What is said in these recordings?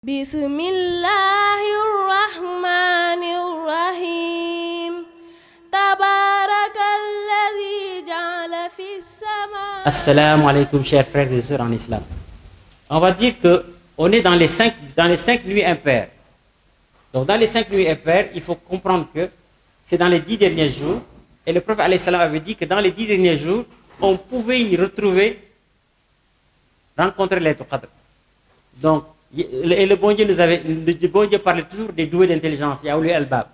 Bismillahirrahmanirrahim. Tabarakalladhi ja'ala fis sama. Assalamu alaikum, chers frères et sœurs en islam. On va dire que on est dans les cinq nuits impaires. Donc dans les 5 nuits impaires, il faut comprendre que c'est dans les 10 derniers jours. Et le prophète alayhi salam avait dit que dans les 10 derniers jours, on pouvait y rencontrer les Qadr. Donc, et le bon Dieu parlait toujours des doués d'intelligence, Yaouli al-Bab.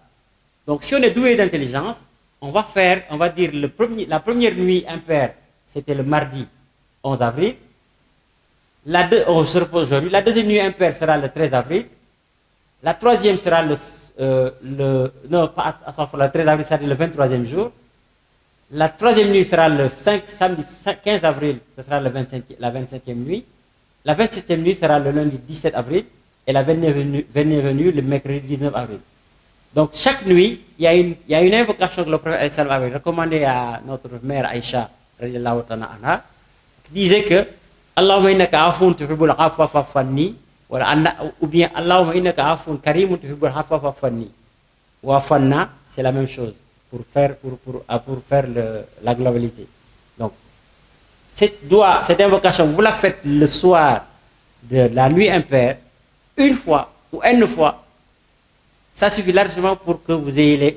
Donc si on est doué d'intelligence, on va dire la première nuit impaire, c'était le mardi 11 avril. On se repose aujourd'hui. La deuxième nuit impaire sera le 13 avril. La troisième sera le 13 avril, c'est le 23e jour. La troisième nuit sera le samedi 15 avril, ce sera la 25e nuit. La 27e nuit sera le lundi 17 avril et la 29e nuit le mercredi 19 avril. Donc chaque nuit, il y a une invocation que le prophète avait recommandée à notre mère Aïcha, qui disait que Allahumma innaka afoun tuhibbul afwa fa'fu anni, ou bien Allahumma innaka afoun karimun tuhibbul afwa fa'fu anni. Ou afanna, c'est la même chose pour faire la globalité. Donc cette invocation, vous la faites le soir de la nuit impaire, une fois ou une fois, ça suffit largement pour que vous ayez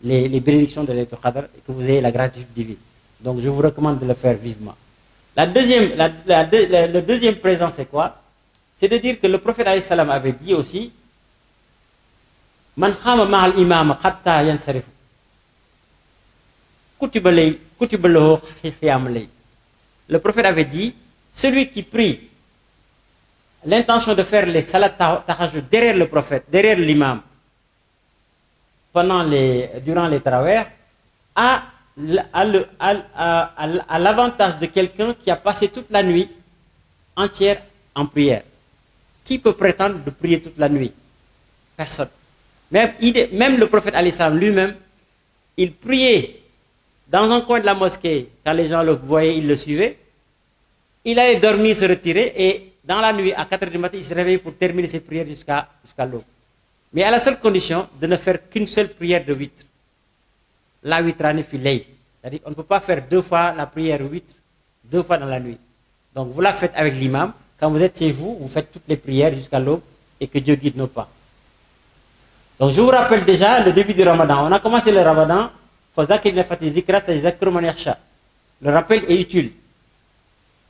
les bénédictions de l'Aylatul Qadr et que vous ayez la gratitude divine. Donc je vous recommande de le faire vivement. Le deuxième présent, c'est quoi? C'est de dire que le prophète alayhi salam avait dit aussi Man khama ma'al imam hatta yansarifu kutiba lahu qiyam layl. Le prophète avait dit, celui qui prie l'intention de faire les salat tahajjud derrière le prophète, derrière l'imam, durant les tarawih, a l'avantage de quelqu'un qui a passé toute la nuit entière en prière. Qui peut prétendre de prier toute la nuit? Personne. Même le prophète alayhi salam lui-même, il priait dans un coin de la mosquée. Quand les gens le voyaient, ils le suivaient. Il allait dormir, se retirer, et dans la nuit, à 4 h du matin, il se réveillait pour terminer ses prières jusqu'à l'aube. Mais à la seule condition de ne faire qu'une seule prière de witr. La witrani fi layl. C'est-à-dire on ne peut pas faire 2 fois la prière witr, 2 fois dans la nuit. Donc vous la faites avec l'imam. Quand vous êtes chez vous, vous faites toutes les prières jusqu'à l'aube et que Dieu guide nos pas. Donc je vous rappelle déjà le début du Ramadan. On a commencé le Ramadan. Le rappel est utile.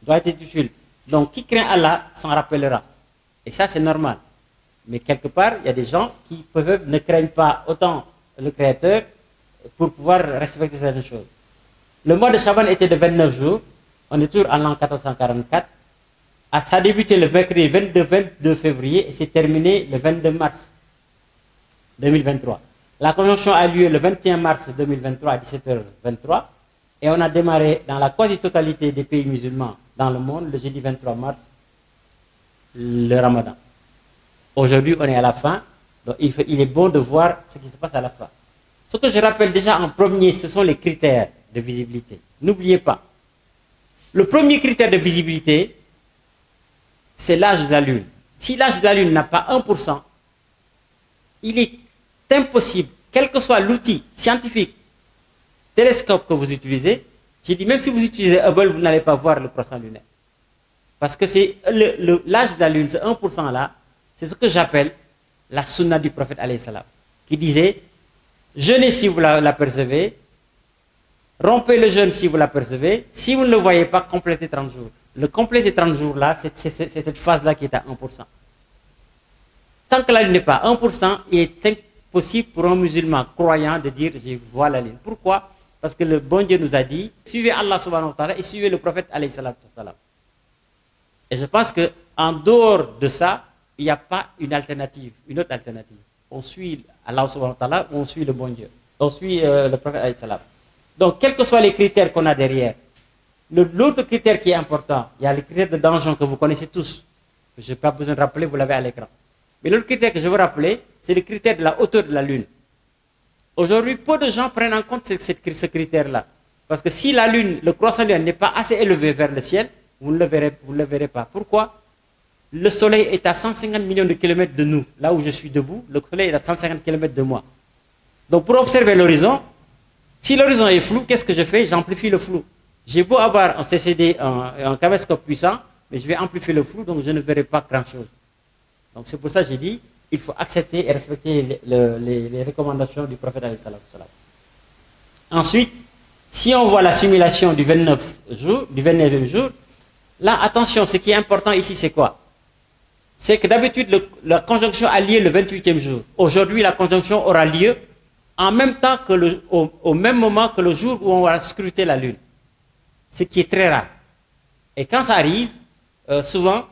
Doit être utile. Donc qui craint Allah s'en rappellera. Et ça c'est normal. Mais quelque part, il y a des gens qui ne craignent pas autant le Créateur pour pouvoir respecter certaines choses. Le mois de Shaban était de 29 jours. On est toujours en l'an 1444. Ça a débuté le mercredi 22 février et s'est terminé le 22 mars 2023. La conjonction a lieu le 21 mars 2023 à 17h23 et on a démarré dans la quasi-totalité des pays musulmans dans le monde le jeudi 23 mars le Ramadan. Aujourd'hui, on est à la fin, donc il est bon de voir ce qui se passe à la fin. Ce que je rappelle déjà en premier, ce sont les critères de visibilité. N'oubliez pas, le premier critère de visibilité, c'est l'âge de la Lune. Si l'âge de la Lune n'a pas 1%, il est impossible, quel que soit l'outil scientifique, télescope que vous utilisez, j'ai dit même si vous utilisez Hubble, vous n'allez pas voir le croissant lunaire. Parce que c'est l'âge de la Lune, ce 1% là, c'est ce que j'appelle la sunna du prophète alayhi salam, qui disait, jeûnez si vous l'apercevez, rompez le jeûne si vous l'apercevez, si vous ne le voyez pas, complétez 30 jours. Le compléter 30 jours là, c'est cette phase là qui est à 1%. Tant que la Lune n'est pas 1%, il est impossible pour un musulman croyant de dire je vois la Lune. Pourquoi? Parce que le bon Dieu nous a dit suivez Allah subhanahu wa ta'ala et suivez le prophète alayhi salam. Et je pense qu'en dehors de ça, il n'y a pas une autre alternative. On suit Allah subhanahu wa ta'ala ou on suit le bon Dieu. On suit le prophète alayhi salam. Donc quels que soient les critères qu'on a derrière, l'autre critère qui est important, il y a les critères de danger que vous connaissez tous. Je n'ai pas besoin de rappeler, vous l'avez à l'écran. Mais l'autre critère que je veux rappeler, c'est le critère de la hauteur de la Lune. Aujourd'hui, peu de gens prennent en compte ce critère-là. Parce que si la Lune, le croissant lunaire n'est pas assez élevé vers le ciel, vous ne le verrez pas. Pourquoi? le soleil est à 150 millions de kilomètres de nous. Là où je suis debout, le soleil est à 150 kilomètres de moi. Donc pour observer l'horizon, si l'horizon est flou, qu'est-ce que je fais? J'amplifie le flou. J'ai beau avoir un CCD, un caméscope puissant, mais je vais amplifier le flou, donc je ne verrai pas grand-chose. Donc c'est pour ça que j'ai dit, il faut accepter et respecter les recommandations du prophète alayhi salatu wassalam. Ensuite, si on voit la simulation du 29e jour, là, attention, ce qui est important ici, c'est quoi? C'est que d'habitude, la conjonction a lieu le 28e jour. Aujourd'hui, la conjonction aura lieu en même temps que au même moment que le jour où on va scruter la Lune. Ce qui est très rare. Et quand ça arrive, souvent,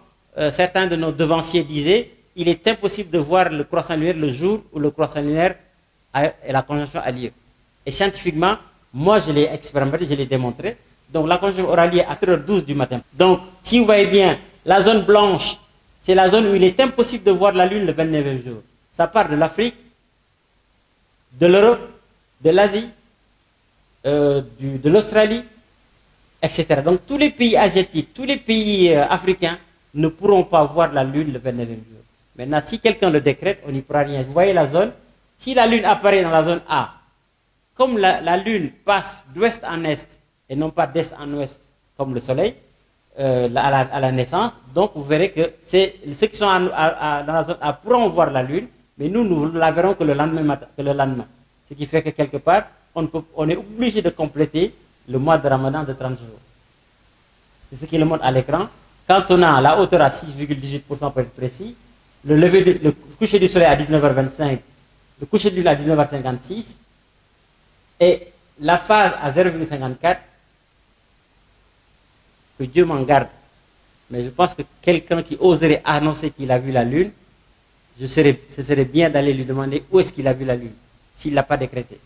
certains de nos devanciers disaient, il est impossible de voir le croissant lunaire le jour où le croissant lunaire et la conjonction a lieu. Et scientifiquement, moi je l'ai expérimenté, je l'ai démontré. Donc la conjonction aura lieu à 3h12 du matin. Donc si vous voyez bien, la zone blanche, c'est la zone où il est impossible de voir la Lune le 29e jour. Ça part de l'Afrique, de l'Europe, de l'Asie, de l'Australie, etc. Donc tous les pays asiatiques, tous les pays africains ne pourront pas voir la Lune le 29e jour. Maintenant, si quelqu'un le décrète, on n'y pourra rien. Vous voyez la zone? Si la Lune apparaît dans la zone A, comme la Lune passe d'ouest en est, et non pas d'est en ouest, comme le Soleil, à la naissance, donc vous verrez que ceux qui sont dans la zone A pourront voir la Lune, mais nous ne la verrons que le lendemain. Ce qui fait que quelque part, on est obligé de compléter le mois de Ramadan de 30 jours. C'est ce qui le montre à l'écran. Quand on a la hauteur à 6,18% pour être précis, le coucher du soleil à 19h25, le coucher de lune à 19h56, et la phase à 0,54, que Dieu m'en garde. Mais je pense que quelqu'un qui oserait annoncer qu'il a vu la lune, ce serait bien d'aller lui demander où est-ce qu'il a vu la lune, s'il ne l'a pas décrété.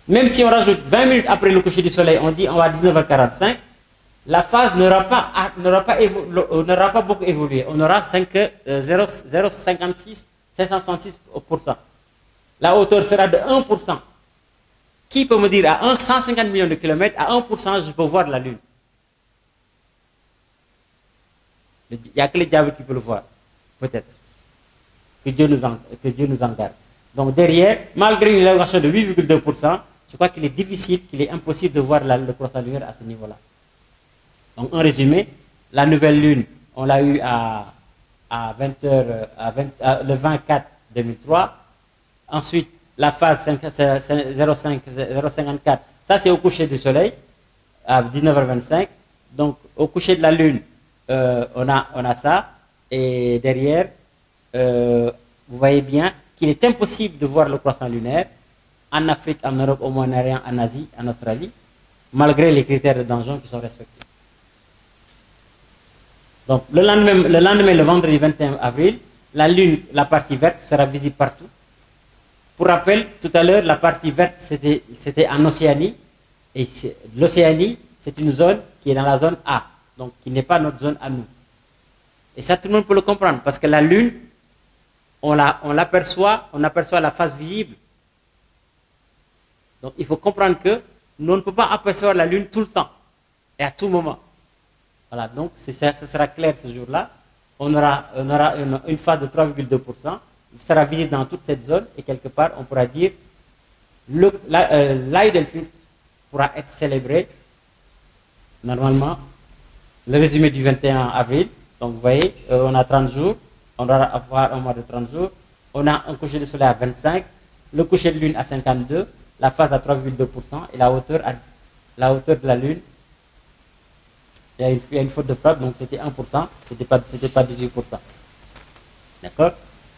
Même si on rajoute 20 minutes après le coucher du soleil, on dit on va à 19h45, la phase n'aura pas beaucoup évolué. On aura 0,566%. La hauteur sera de 1%. Qui peut me dire à 150 millions de kilomètres, à 1%, je peux voir la Lune? Il n'y a que les diables qui peuvent le voir. Peut-être. Que Dieu nous en garde. Donc derrière, malgré une élévation de 8,2%, je crois qu'il est difficile, qu'il est impossible de voir le croissant lunaire à ce niveau-là. Donc en résumé, la nouvelle lune, on l'a eu à 20h, le 24-2003. Ensuite, la phase 0,54, ça c'est au coucher du soleil, à 19h25. Donc au coucher de la lune, on a ça. Et derrière, vous voyez bien qu'il est impossible de voir le croissant lunaire en Afrique, en Europe, au Moyen-Orient, en Asie, en Australie, malgré les critères de Danjon qui sont respectés. Donc le lendemain, le vendredi 21 avril, la lune, la partie verte, sera visible partout. Pour rappel, tout à l'heure, la partie verte, c'était en Océanie. Et l'Océanie, c'est une zone qui est dans la zone A, donc qui n'est pas notre zone à nous. Et ça, tout le monde peut le comprendre, parce que la lune, on aperçoit la face visible. Donc il faut comprendre que nous ne pouvons pas apercevoir la lune tout le temps et à tout moment. Voilà, donc ce sera clair ce jour-là. On aura une phase de 3,2%. Il sera visible dans toute cette zone et quelque part on pourra dire l'Aïd el-Fitr pourra être célébré normalement. Le résumé du 21 avril. Donc vous voyez, on a 30 jours. On va avoir un mois de 30 jours. On a un coucher de soleil à 25, le coucher de lune à 52, la phase à 3,2% et la hauteur de la lune, il y a une faute de frappe, donc c'était 1%, c'était pas 18%. D'accord?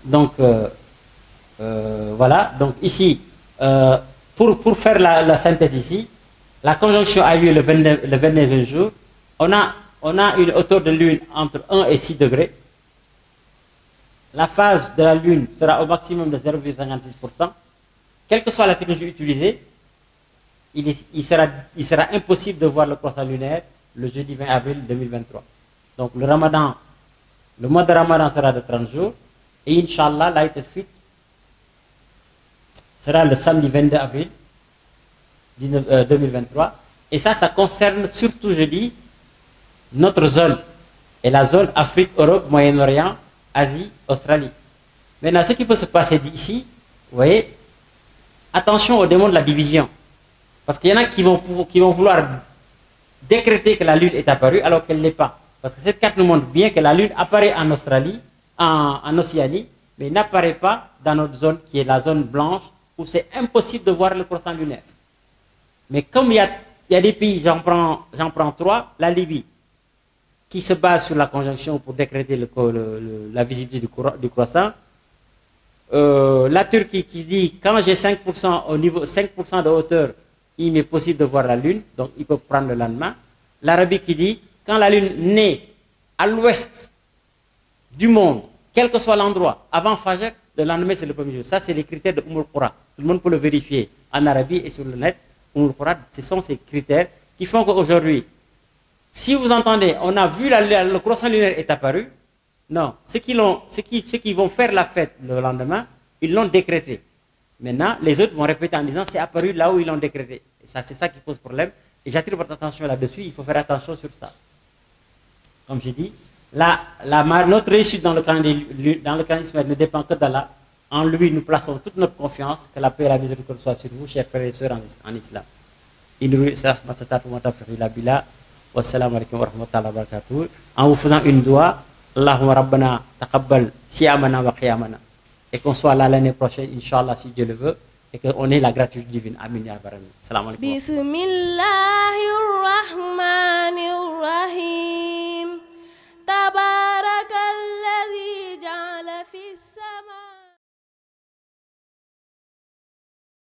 Donc voilà, donc ici, pour faire la synthèse ici, la conjonction a lieu le 29e jour. On a une hauteur de lune entre 1 et 6 degrés. La phase de la lune sera au maximum de 0,56%. Quelle que soit la technologie utilisée, il sera impossible de voir le croissant lunaire le jeudi 20 avril 2023. Donc le mois de Ramadan sera de 30 jours. Et Inch'Allah, l'Aïd el-Fitr sera le samedi 22 avril 2023. Et ça concerne surtout, je dis, notre zone. et la zone Afrique, Europe, Moyen-Orient, Asie, Australie. Maintenant, ce qui peut se passer d'ici, vous voyez, attention au démon de la division. Parce qu'il y en a qui vont vouloir décréter que la Lune est apparue alors qu'elle ne l'est pas. Parce que cette carte nous montre bien que la Lune apparaît en Australie, en Océanie, mais n'apparaît pas dans notre zone qui est la zone blanche où c'est impossible de voir le croissant lunaire. Mais comme il y a des pays, j'en prends 3, la Libye, qui se base sur la conjonction pour décréter la visibilité du croissant. La Turquie qui dit quand j'ai 5% au niveau 5% de hauteur, il m'est possible de voir la Lune, donc il peut prendre le lendemain. L'Arabie qui dit quand la Lune naît à l'ouest du monde, quel que soit l'endroit, avant Fajr, le lendemain c'est le premier jour. Ça c'est les critères de Qura. Tout le monde peut le vérifier en Arabie et sur le net. Qura, ce sont ces critères qui font qu'aujourd'hui, si vous entendez, on a vu le croissant lunaire est apparu, non, ceux qui vont faire la fête le lendemain, ils l'ont décrété. Maintenant, les autres vont répéter en disant c'est apparu là où ils l'ont décrété. Et ça, c'est ça qui pose problème. Et j'attire votre attention là-dessus, il faut faire attention sur ça. Comme je dis, notre réussite dans le calendrier ne dépend que d'Allah. En lui, nous plaçons toute notre confiance. Que la paix et la miséricorde soient sur vous, chers frères et sœurs en islam. Wassalamu alaikum wa rahmatullahi wa barakatuh. En vous faisant une doigt, Allahumma rabbana taqabbal siyamana wa qiyamana. Et qu'on soit là l'année prochaine, Inch'Allah, si Dieu le veut, et qu'on ait la gratitude divine. Amin ya rabbal alamin. Salam alaikum. Bismillahirrahmanirrahim. Tabarak